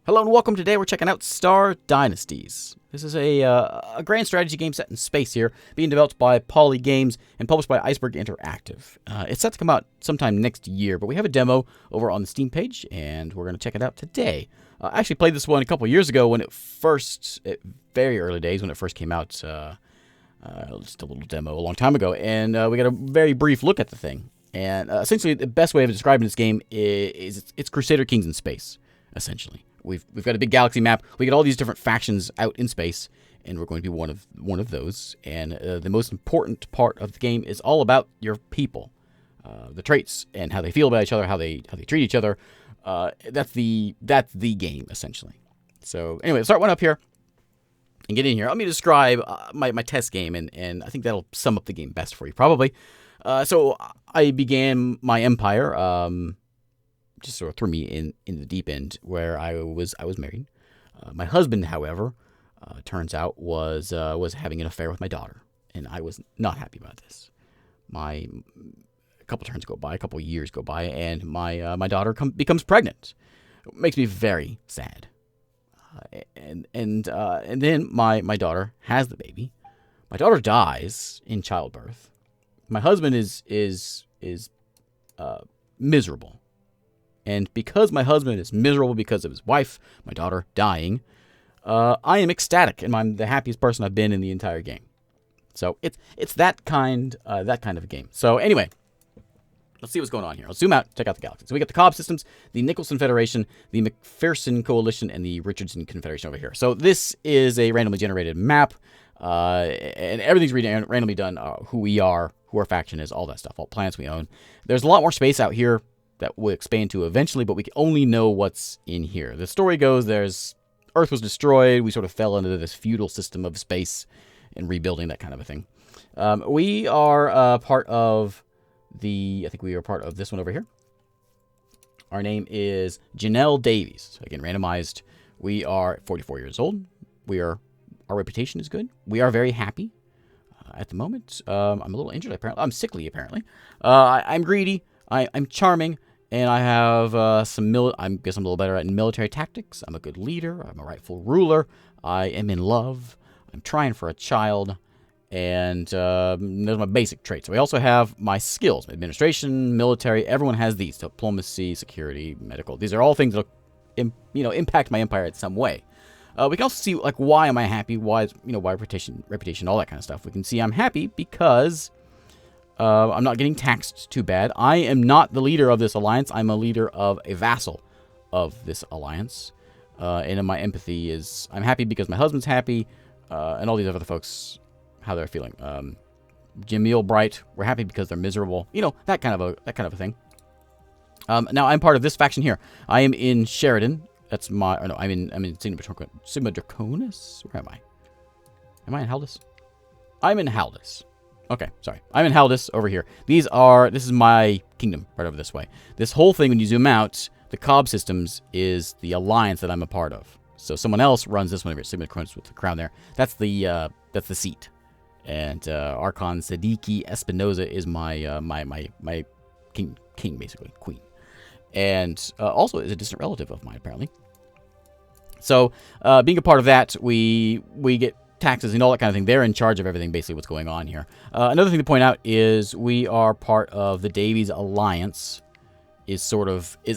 Hello and welcome. Today we're checking out Star Dynasties. This is a grand strategy game set in space here, being developed by Poly Games and published by Iceberg Interactive. It's set to come out sometime next year, but we have a demo over on the Steam page, and we're going to check it out today. I actually played this one a couple years ago when very early days when it first came out, just a little demo a long time ago, and we got a very brief look at the thing. And essentially, the best way of describing this game is it's Crusader Kings in space, essentially. We've got a big galaxy map. We got all these different factions out in space, and we're going to be one of those. And the most important part of the game is all about your people, the traits, and how they feel about each other, how they treat each other. That's the game essentially. So anyway, let's start one up here and get in here. Let me describe my test game, and I think that'll sum up the game best for you probably. So I began my empire. Just sort of threw me in the deep end where I was married. My husband, however, turns out was having an affair with my daughter, and I was not happy about this. A couple turns go by, a couple years go by, and my daughter becomes pregnant. It makes me very sad. And then my daughter has the baby. My daughter dies in childbirth. My husband is miserable. And because my husband is miserable because of his wife, my daughter, dying, I am ecstatic, and I'm the happiest person I've been in the entire game. So it's that kind of a game. So anyway, let's see what's going on here. Let's zoom out, check out the galaxy. So we got the Cobb systems, the Nicholson Federation, the McPherson Coalition, and the Richardson Confederation over here. So this is a randomly generated map, and everything's randomly done. Who we are, who our faction is, all that stuff, all planets we own. There's a lot more space out here that we'll expand to eventually, but we can only know what's in here. The story goes Earth was destroyed, we sort of fell into this feudal system of space and rebuilding, that kind of a thing. We are part of I think we are part of this one over here. Our name is Janelle Davies. So again, randomized. We are 44 years old. Our reputation is good. We are very happy at the moment. I'm a little injured, apparently. I'm sickly, apparently. I'm greedy. I'm charming, and I have I guess I'm a little better at military tactics. I'm a good leader. I'm a rightful ruler. I am in love. I'm trying for a child, and those are my basic traits. So we also have my skills: administration, military. Everyone has these: diplomacy, security, medical. These are all things that impact my empire in some way. We can also see why am I happy? Why reputation, all that kind of stuff. We can see I'm happy because I'm not getting taxed too bad. I am not the leader of this alliance. I'm a leader of a vassal of this alliance. And in my empathy is I'm happy because my husband's happy, and all these other folks, how they're feeling. Jameel Bright, we're happy because they're miserable. That kind of a thing. Now I'm part of this faction here. I am in Sheridan. That's I'm in Sigma Draconis. Where am I? Am I in Haldus? I'm in Haldus. Okay, sorry. I'm in Haldus over here. This is my kingdom right over this way. This whole thing, when you zoom out, the Cobb systems is the alliance that I'm a part of. So someone else runs this one over here, Sigma Draconis with the crown there. That's the seat. And Archon Siddiqui Espinoza is my king basically, queen. And also is a distant relative of mine, apparently. So being a part of that, we get taxes and all that kind of thing. They're in charge of everything, basically what's going on here. Another thing to point out is we are part of the Davies Alliance, is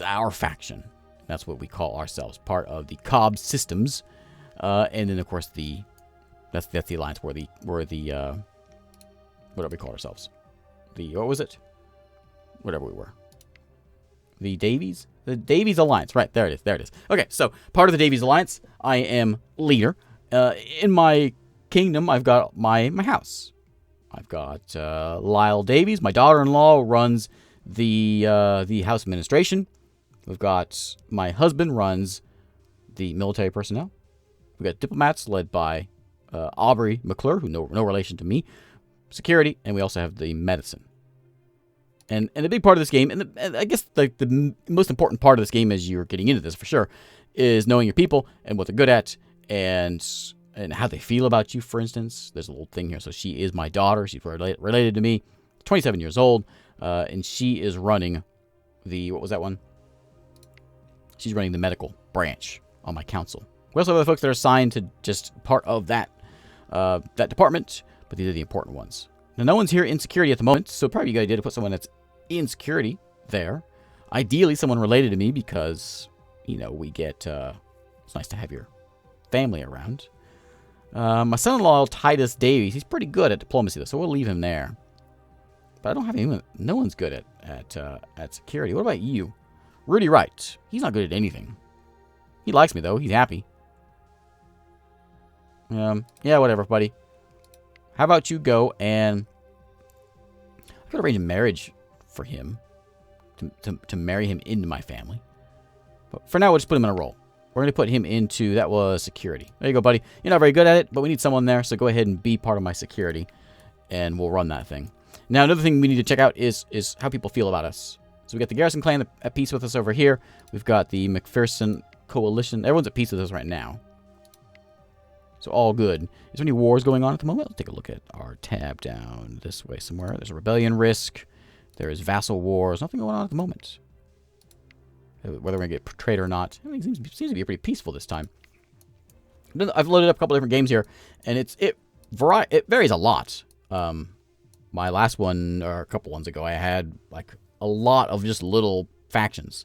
our faction. That's what we call ourselves, part of the Cobb systems. And then of course that's the alliance where the whatever we call ourselves. What was it? Whatever we were. The Davies Alliance. Right, there it is. Okay, so part of the Davies Alliance, I am leader. In my kingdom, I've got my house. I've got Lyle Davies. My daughter-in-law runs the house administration. We've got my husband runs the military personnel. We've got diplomats led by Aubrey McClure, who no relation to me. Security, and we also have the medicine. And a big part of this game, and I guess the most important part of this game as you're getting into this for sure, is knowing your people and what they're good at and how they feel about you, for instance. There's a little thing here. So she is my daughter. She's related to me, 27 years old, and she is running what was that one? She's running the medical branch on my council. We also have other folks that are assigned to just part of that that department, but these are the important ones. Now, no one's here in security at the moment, so probably a good idea to put someone that's in security there. Ideally, someone related to me because, we get... it's nice to have your family around. My son-in-law, Titus Davies, he's pretty good at diplomacy, though, so we'll leave him there. But I don't have anyone... No one's good at security. What about you? Rudy Wright. He's not good at anything. He likes me, though. He's happy. Yeah, whatever, buddy. How about you go and... I could arrange a marriage for him. To marry him into my family. But for now, we'll just put him in a role. We're going to put him into... That was security. There you go, buddy. You're not very good at it, but we need someone there, so go ahead and be part of my security. And we'll run that thing. Now, another thing we need to check out is how people feel about us. So we got the Garrison clan at peace with us over here. We've got the McPherson coalition. Everyone's at peace with us right now. So all good. Is there any wars going on at the moment? Let's take a look at our tab down this way somewhere. There's a rebellion risk. There is vassal wars. Nothing going on at the moment. Whether we're going to get portrayed or not. I mean, it seems to be pretty peaceful this time. I've loaded up a couple different games here, and it varies a lot. My last one, or a couple ones ago, I had like a lot of just little factions.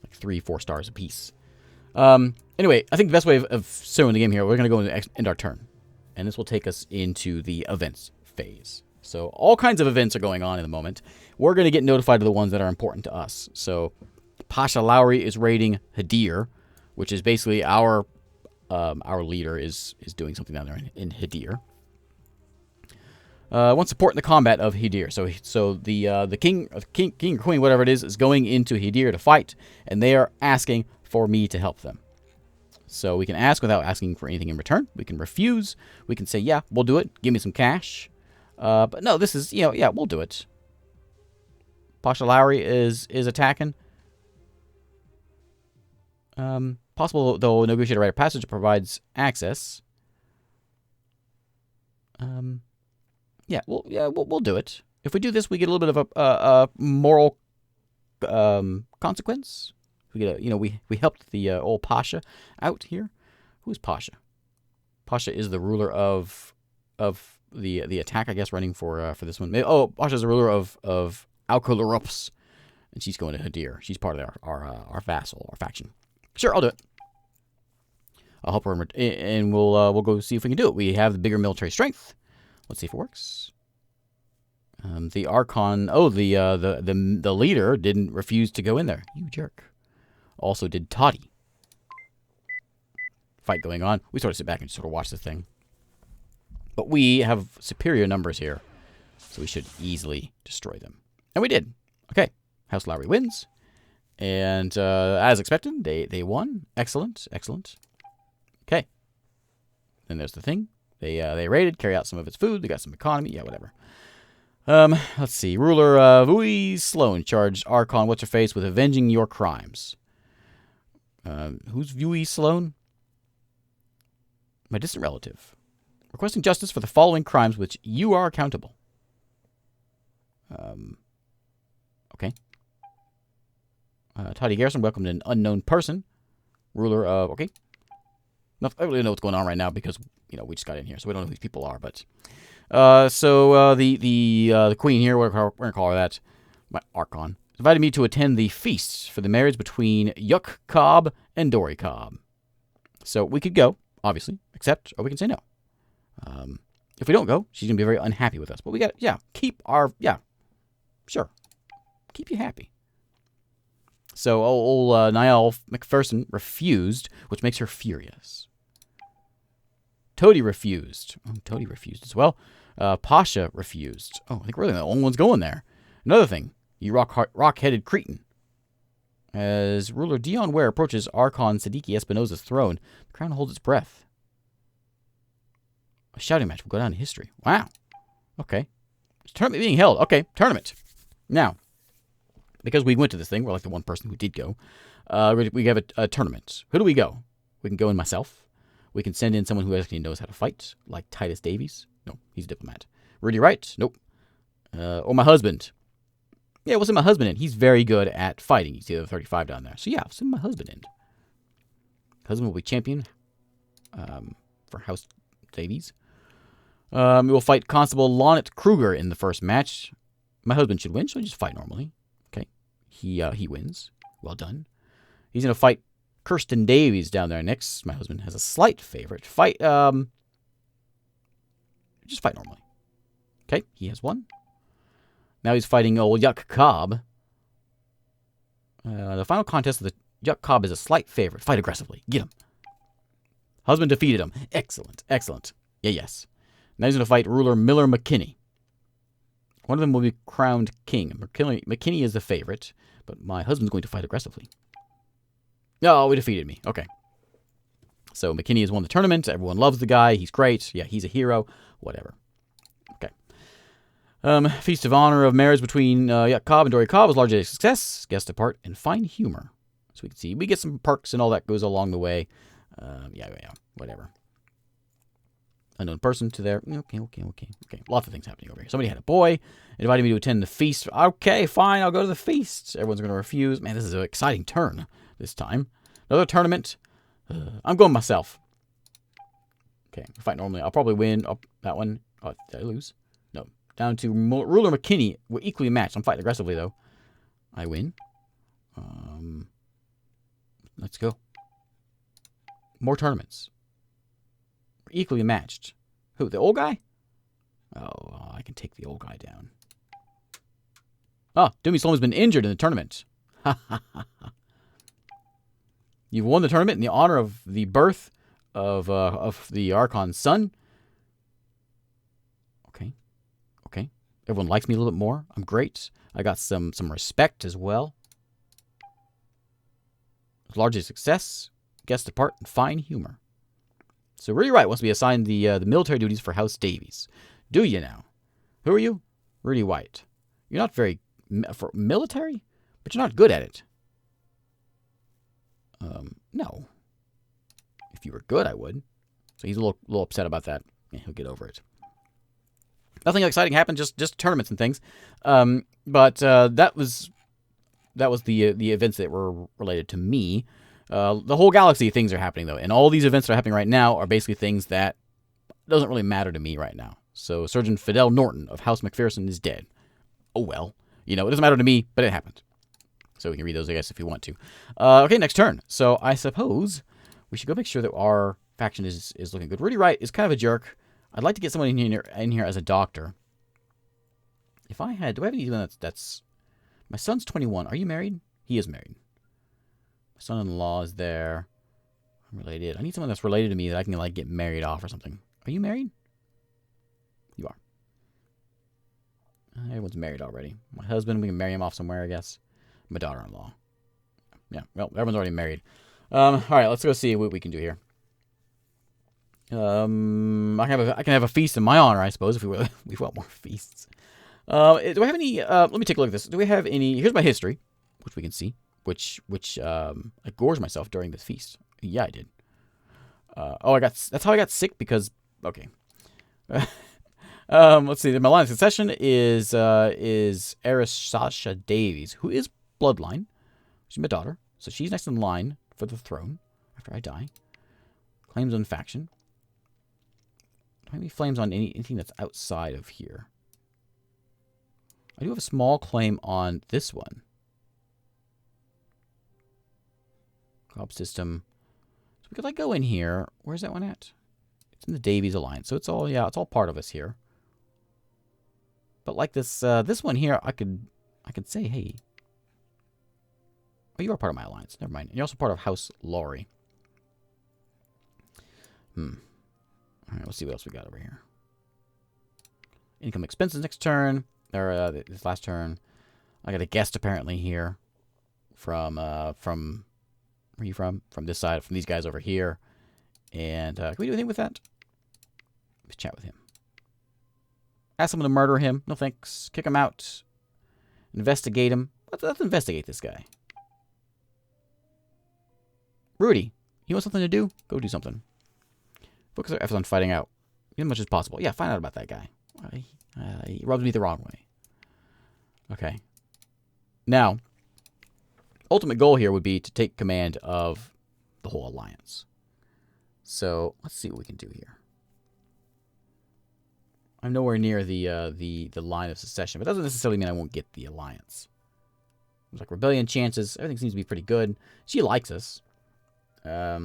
Like 3-4 stars apiece. Anyway, I think the best way of showing the game here, we're going to go and end our turn. And this will take us into the events phase. So all kinds of events are going on in the moment. We're going to get notified of the ones that are important to us. So Pasha Lowry is raiding Hadir, which is basically our leader is doing something down there in Hadir. Wants support in the combat of Hadir. So the king or queen, whatever it is going into Hadir to fight, and they are asking for me to help them. So we can ask without asking for anything in return. We can refuse. We can say, yeah, we'll do it. Give me some cash. But no, this is, yeah, we'll do it. Pasha Lowry is attacking. Possible, though, negotiate a right of passage provides access. Yeah, we'll do it. If we do this, we get a little bit of a moral consequence. We get we helped the old Pasha out here. Who's Pasha? Pasha is the ruler of the attack, I guess, running for this one. Oh, Pasha is the ruler of Alkolurups, and she's going to Hadir. She's part of our vassal, our faction. Sure, I'll do it. I'll help her, and we'll go see if we can do it. We have the bigger military strength. Let's see if it works. The Archon. Oh, the leader didn't refuse to go in there. You jerk. Also did Toddy. Fight going on. We sort of sit back and sort of watch the thing. But we have superior numbers here, so we should easily destroy them. And we did. Okay. House Lowry wins. And as expected, they won. Excellent. Excellent. Okay. Then there's the thing. They raided, carry out some of its food. They got some economy. Yeah, whatever. Let's see. Ruler Vui Sloan charged Archon What's-Her-Face with avenging your crimes. Who's Vui Sloan? My distant relative. Requesting justice for the following crimes which you are accountable. Okay. Toddy Garrison welcomed an unknown person. Ruler of... Okay. I don't really know what's going on right now because, we just got in here, so we don't know who these people are, but... the queen here, we're going to call her that, my Archon, invited me to attend the feast for the marriage between Yuk Cobb and Dory Cobb. So we could go, obviously, accept, or we can say no. If we don't go, she's going to be very unhappy with us. But we got, keep our, sure. Keep you happy. So old Niall McPherson refused, which makes her furious. Toady refused. Oh, Toady refused as well. Pasha refused. Oh, I think we're really the only ones going there. Another thing, you rock-headed Cretan. As ruler Dion Ware approaches Archon Siddiqui Espinosa's throne, the crown holds its breath. A shouting match will go down in history. Wow. Okay. There's a tournament being held. Okay, tournament. Now, because we went to this thing, we're like the one person who did go. We have a tournament. Who do we go? We can go in myself. We can send in someone who actually knows how to fight, like Titus Davies. No, he's a diplomat. Rudy Wright? Nope. Or my husband. Yeah, we'll send my husband in. He's very good at fighting. You see the 35 down there. So yeah, I'll send my husband in. Husband will be champion for House Davies. We will fight Constable Lonnet Kruger in the first match. My husband should win, so I just fight normally. Okay. He wins. Well done. He's going to fight Kirsten Davies down there next. My husband has a slight favorite. Just fight normally. Okay, he has won. Now he's fighting old Yuck Cobb. The final contest of the Yuck Cobb is a slight favorite. Fight aggressively. Get him. Husband defeated him. Excellent. Excellent. Yeah, yes. Now he's going to fight ruler Miller McKinney. One of them will be crowned king. McKinney is the favorite, but my husband's going to fight aggressively. Oh, he defeated me. Okay. So McKinney has won the tournament. Everyone loves the guy. He's great. Yeah, he's a hero. Whatever. Okay. Feast of Honor of Marriage between Yuck Cobb and Dory Cobb was largely a success. Guest apart and fine humor. So we can see we get some perks and all that goes along the way. Yeah, whatever. Unknown person to there. Okay. Lots of things happening over here. Somebody had a boy, invited me to attend the feast. Okay, fine, I'll go to the feast. Everyone's going to refuse. Man, this is an exciting turn this time. Another tournament. I'm going myself. Okay, fight normally. I'll probably win. Oh, that one. Oh, did I lose? No. Down to ruler McKinney. We're equally matched. I'm fighting aggressively, though. I win. Let's go. More tournaments. Equally matched. Who, the old guy? Oh, I can take the old guy down. Oh, Doomy Sloan's been injured in the tournament. You've won the tournament in the honor of the birth of the Archon's son. Okay. Everyone likes me a little bit more. I'm great. I got some respect as well. Largely success. Guest apart and fine humor. So Rudy Wright wants to be assigned the military duties for House Davies. Do you now? Who are you? Rudy White. You're not very for military, but you're not good at it. No. If you were good, I would. So he's a little upset about that. Yeah, he'll get over it. Nothing exciting happened. Just tournaments and things. But that was the events that were related to me. The whole galaxy things are happening, though. And all these events that are happening right now are basically things that doesn't really matter to me right now. So Surgeon Fidel Norton of House McPherson is dead. Oh, well. It doesn't matter to me, but it happened. So we can read those, I guess, if you want to. Okay, next turn. So I suppose we should go make sure that our faction is looking good. Rudy Wright is kind of a jerk. I'd like to get someone in here as a doctor. Do I have anyone that's... My son's 21. Are you married? He is married. My son-in-law is there. I'm related. I need someone that's related to me that I can, get married off or something. Are you married? You are. Everyone's married already. My husband, we can marry him off somewhere, I guess. My daughter-in-law. Yeah, well, everyone's already married. All right, let's go see what we can do here. I can have a feast in my honor, I suppose, if we want more feasts. Do I have any? Let me take a look at this. Do we have any? Here's my history, which we can see. Which I gorged myself during this feast. Yeah, I did. That's how I got sick because okay. Let's see. My line of succession is Arasasha Davies, who is bloodline. She's my daughter, so she's next in line for the throne after I die. Claims on faction. Do I have any flames on anything that's outside of here? I do have a small claim on this one. Cobb system. So we could go in here. Where's that one at? It's in the Davies Alliance. So it's all part of us here. But this one here, I could say, hey. Oh, you are part of my alliance. Never mind. And you're also part of House Laurie. All right, let's see what else we got over here. Income expenses next turn. Or this last turn. I got a guest apparently here. From where are you from? From this side. From these guys over here. And can we do anything with that? Let's chat with him. Ask someone to murder him. No thanks. Kick him out. Investigate him. Let's investigate this guy. Rudy, you want something to do? Go do something. Focus our efforts on fighting out as much as possible. Yeah, find out about that guy. He rubs me the wrong way. Okay. Now, ultimate goal here would be to take command of the whole alliance. So let's see what we can do here. I'm nowhere near the line of succession, but that doesn't necessarily mean I won't get the alliance. There's like rebellion chances. Everything seems to be pretty good. She likes us. Let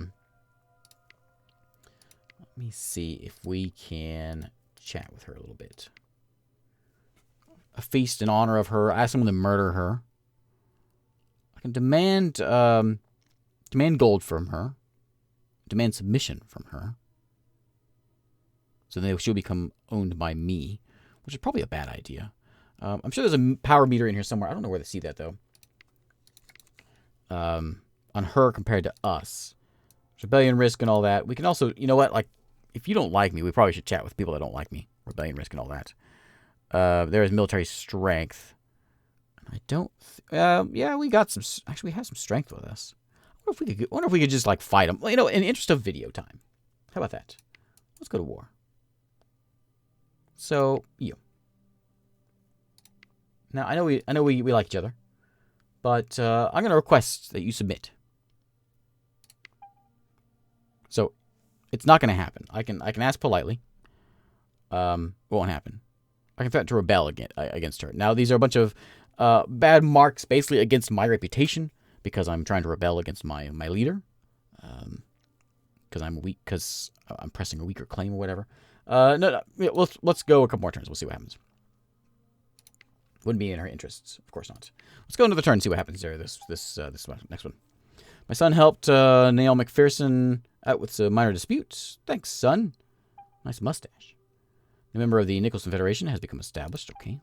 me see if we can chat with her a little bit. A feast in honor of her. Ask someone to murder her. I can demand gold from her. Demand submission from her. So then she'll become owned by me, which is probably a bad idea. I'm sure there's a power meter in here somewhere. I don't know where to see that, though. On her compared to us. Rebellion risk and all that. We can also, you know what, like, if you don't like me, we probably should chat with people that don't like me. Rebellion risk and all that. There is military strength. I don't, yeah, we got some, actually, we have some strength with us. I wonder if we could just, like, fight them. You know, in the interest of video time. How about that? Let's go to war. So, you. Now, I know we like each other. But I'm going to request that you submit. So, it's not going to happen. I can ask politely. It won't happen. I can threaten to rebel against her. Now, these are a bunch of bad marks, basically against my reputation, because I'm trying to rebel against my leader. Because I'm weak, because I'm pressing a weaker claim or whatever. No, let's go a couple more turns. We'll see what happens. Wouldn't be in her interests, of course not. Let's go another turn and see what happens there. This one, next one. My son helped Nail McPherson out with some minor disputes. Thanks, son. Nice mustache. A member of the Nicholson Federation has become established. Okay.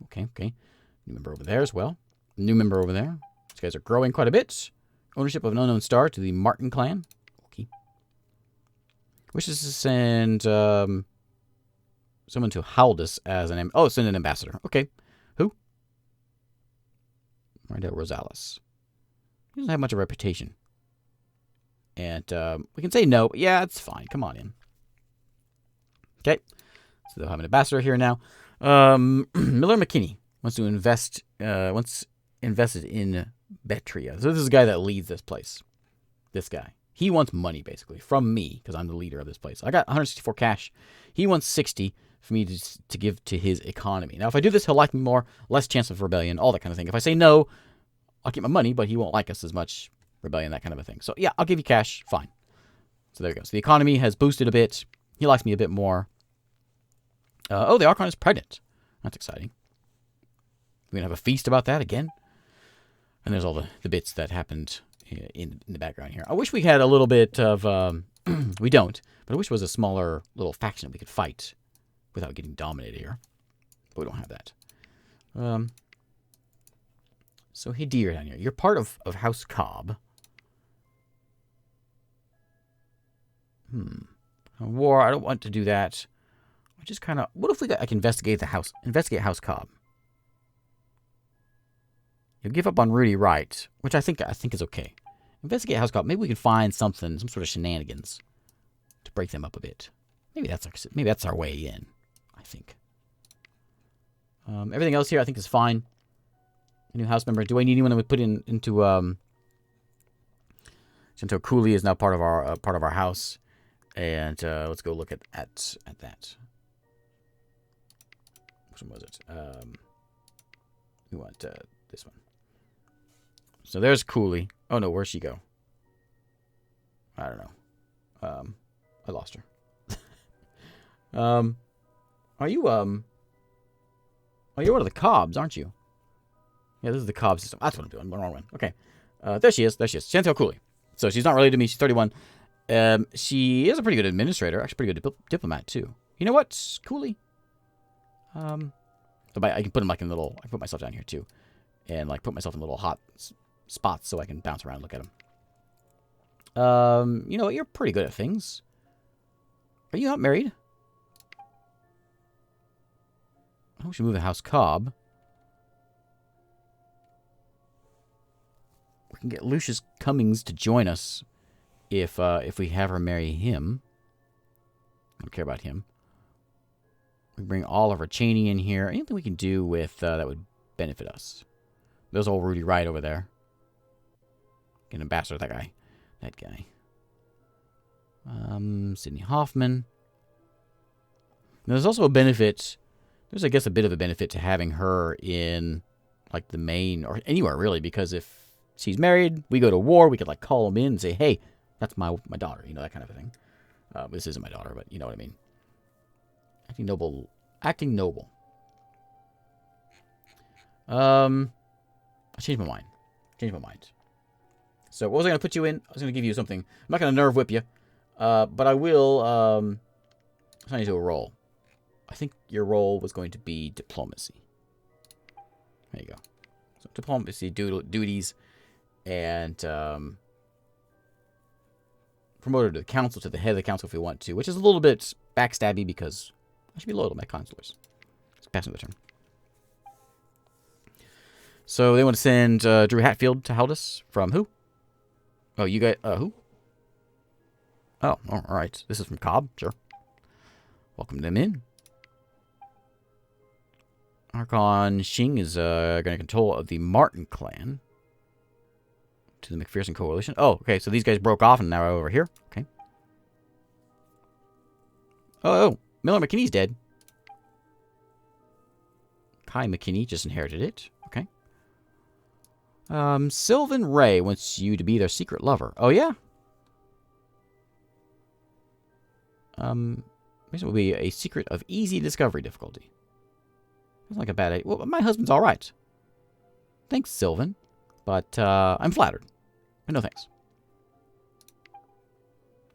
New member over there as well. New member over there. These guys are growing quite a bit. Ownership of an unknown star to the Martin clan. Okay. Wishes to send someone to Haldus as send an ambassador. Okay. Who? Rydell Rosales. He doesn't have much of a reputation. And we can say no, but yeah, it's fine. Come on in. Okay. So they'll have an ambassador here now. Miller McKinney wants invested in Betria. So this is a guy that leads this place. This guy. He wants money, basically, from me, because I'm the leader of this place. I got 164 cash. He wants 60 for me to give to his economy. Now, if I do this, he'll like me more, less chance of rebellion, all that kind of thing. If I say no, I'll keep my money, but he won't like us as much. Rebellion, that kind of a thing. So, yeah, I'll give you cash. Fine. So there we go. So the economy has boosted a bit. He likes me a bit more. The Archon is pregnant. That's exciting. We're going to have a feast about that again. And there's all the bits that happened in the background here. I wish we had a little bit of... we don't. But I wish it was a smaller little faction we could fight without getting dominated here. But we don't have that. So, hey, dear down here. You're part of House Cobb. War, I don't want to do that. I just kind of... What if I can investigate House Cobb? You'll give up on Rudy Wright, which I think is okay. Investigate House Cobb. Maybe we can find something, some sort of shenanigans to break them up a bit. Maybe that's our way in, I think. Everything else here I think is fine. A new house member. Do I need anyone that would put into Shinto Cooley is now part of our house. And let's go look at that. Which one was it? We want this one. So there's Cooley. Oh no, where'd she go? I don't know. I lost her. Are you one of the Cobbs, aren't you? Yeah, this is the Cobb system. That's what I'm doing. I'm the wrong one. Okay. There she is. Chantel Cooley. So she's not related to me. She's 31. She is a pretty good administrator. Actually, pretty good diplomat, too. You know what, Cooley? I can put him like in little... I can put myself down here, too. And, like, put myself in little hot spots so I can bounce around and look at him. You know what? You're pretty good at things. Are you not married? I should move to House Cobb. We can get Lucius Cummings to join us if we have her marry him. I don't care about him. We bring Oliver Cheney in here. Anything we can do with that would benefit us. There's old Rudy Wright over there. Get an ambassador, that guy. Sydney Hoffman. And there's also a benefit. There's, I guess, a bit of a benefit to having her in, like, the main, or anywhere, really, because if she's married, we go to war, we could, like, call them in and say, hey, that's my daughter, you know, that kind of a thing. This isn't my daughter, but you know what I mean. Acting noble. Acting noble. I changed my mind. So what was I going to put you in? I was going to give you something. I'm not going to nerve whip you, but I will assign you to a role. I think your role was going to be diplomacy. There you go. So diplomacy duties, and promoted to the council, to the head of the council if we want to, which is a little bit backstabby because I should be loyal to my consulars. Let's pass me the turn. So they want to send Drew Hatfield to Haldus from who? Oh, you got who? Oh, all right. This is from Cobb. Sure. Welcome them in. Archon Shing is going to control of the Martin clan to the McPherson Coalition. Oh, okay. So these guys broke off and now are over here. Okay. Oh, Miller McKinney's dead. Kai McKinney just inherited it. Okay. Sylvan Ray wants you to be their secret lover. Oh, yeah? This will be a secret of easy discovery difficulty. Sounds like a bad idea. Well, my husband's all right. Thanks, Sylvan. But, I'm flattered. But no thanks.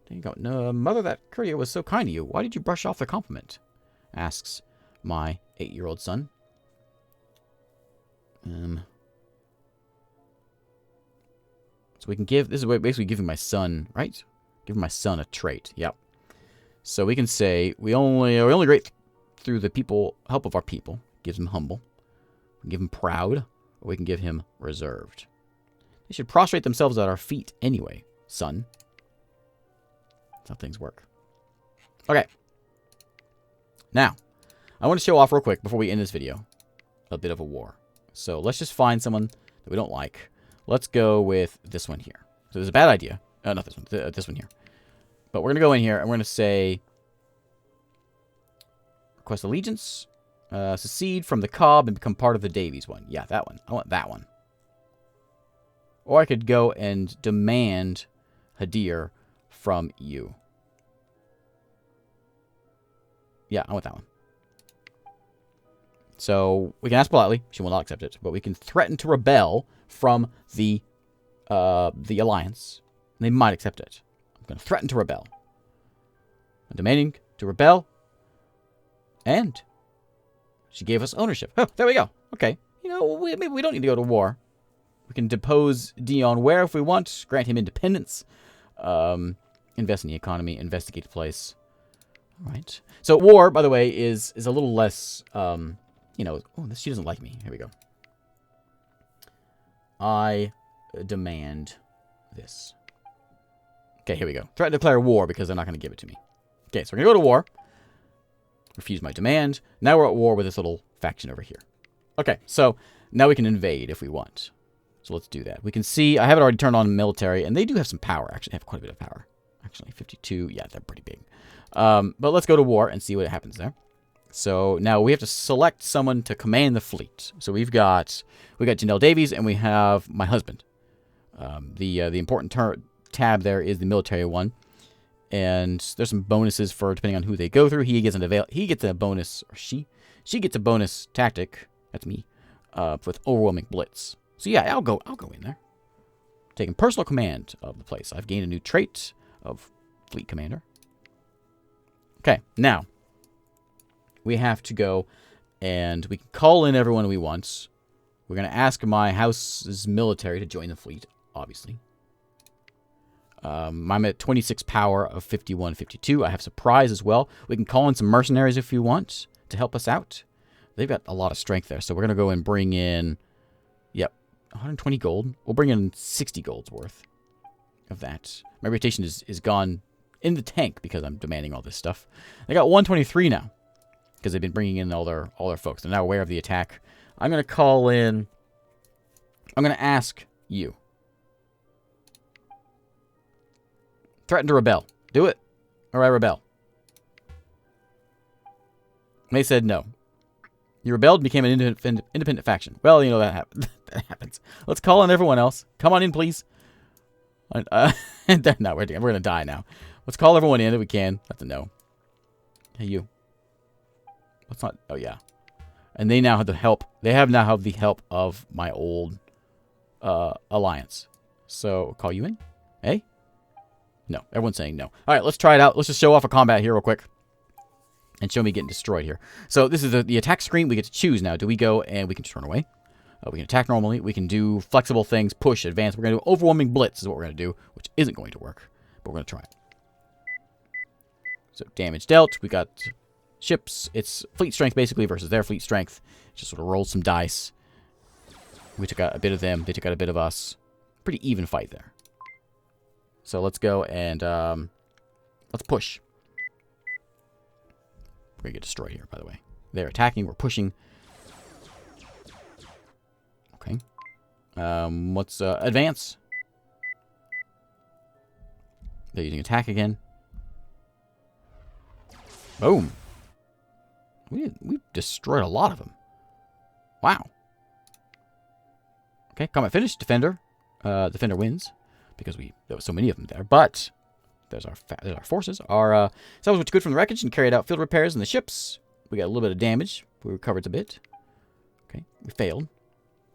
There you go. No, mother, that courier was so kind to you. Why did you brush off the compliment? Asks my 8-year-old son. So we can give, this is basically giving my son, right? Giving my son a trait. Yep. So we can say, we're only great through the help of our people. Gives him humble. We can give him proud, or we can give him reserved. They should prostrate themselves at our feet anyway, son. That's how things work. Okay. Now, I want to show off real quick before we end this video a bit of a war. So let's just find someone that we don't like. Let's go with this one here. So there's a bad idea. Not this one. This one here. But we're going to go in here and we're going to say request allegiance. Secede from the Cobb and become part of the Davies one. Yeah, that one. I want that one. Or I could go and demand Hadir from you. Yeah, I want that one. So we can ask politely. She will not accept it. But we can threaten to rebel from the alliance. And they might accept it. I'm going to threaten to rebel. I'm demanding to rebel. And she gave us ownership. Oh, there we go. Okay. You know, maybe we don't need to go to war. We can depose Dion Ware if we want. Grant him independence. Invest in the economy. Investigate the place. All right. So war, by the way, is a little less, you know. Oh, she doesn't like me. Here we go. I demand this. Okay, here we go. Threaten to declare war because they're not going to give it to me. Okay, so we're going to go to war. Refuse my demand. Now we're at war with this little faction over here. Okay, so now we can invade if we want. So let's do that. We can see, I have it already turned on military, and they do have some power. Actually, they have quite a bit of power. Actually, 52. Yeah, they're pretty big. But let's go to war and see what happens there. So now we have to select someone to command the fleet. So we got Janelle Davies, and we have my husband. The important tab there is the military one. And there's some bonuses for depending on who they go through. He gets a bonus, or she gets a bonus tactic. That's me, with overwhelming blitz. So yeah, I'll go in there, taking personal command of the place. I've gained a new trait of fleet commander. Okay, now we have to go, and we can call in everyone we want. We're gonna ask my house's military to join the fleet, obviously. I'm at 26 power of 51, 52. I have surprise as well. We can call in some mercenaries if we want to help us out. They've got a lot of strength there. So we're going to go and bring in, yep, 120 gold. We'll bring in 60 gold's worth of that. My reputation is gone in the tank because I'm demanding all this stuff. They got 123 now because they've been bringing in all their folks. They're now aware of the attack. I'm going to call in, I'm going to ask you. Threaten to rebel. Do it. or I rebel. And they said no. You rebelled and became an independent faction. Well, you know, that happens. Let's call on everyone else. Come on in, please. No, we're going to die now. Let's call everyone in if we can. That's a no. Hey, you. Let's not... Oh, yeah. And they now have the help. They now have the help of my old alliance. So, call you in? Hey? No. Everyone's saying no. All right, let's try it out. Let's just show off a combat here real quick. And show me getting destroyed here. So, this is the attack screen. We get to choose now. Do we go and we can just run away? We can attack normally. We can do flexible things, push, advance. We're going to do overwhelming blitz is what we're going to do, which isn't going to work. But we're going to try it. So, damage dealt. We got ships. It's fleet strength, basically, versus their fleet strength. Just sort of roll some dice. We took out a bit of them. They took out a bit of us. Pretty even fight there. So, let's go and let's push. We're going to get destroyed here, by the way. They're attacking. We're pushing. Okay. Let's advance. They're using attack again. Boom. We destroyed a lot of them. Wow. Okay, combat finished. Defender. Defender wins because there was so many of them there. But there's our forces. Our salvage went good from the wreckage and carried out field repairs in the ships. We got a little bit of damage. We recovered a bit. Okay, we failed.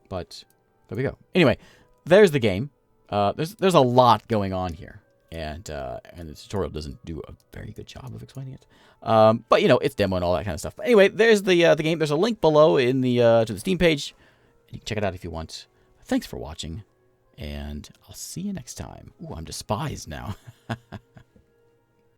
But there we go. Anyway, there's the game. There's a lot going on here, and the tutorial doesn't do a very good job of explaining it. But you know, it's demo and all that kind of stuff. But anyway, there's the game. There's a link below in the to the Steam page. You can check it out if you want. Thanks for watching, and I'll see you next time. Ooh, I'm despised now.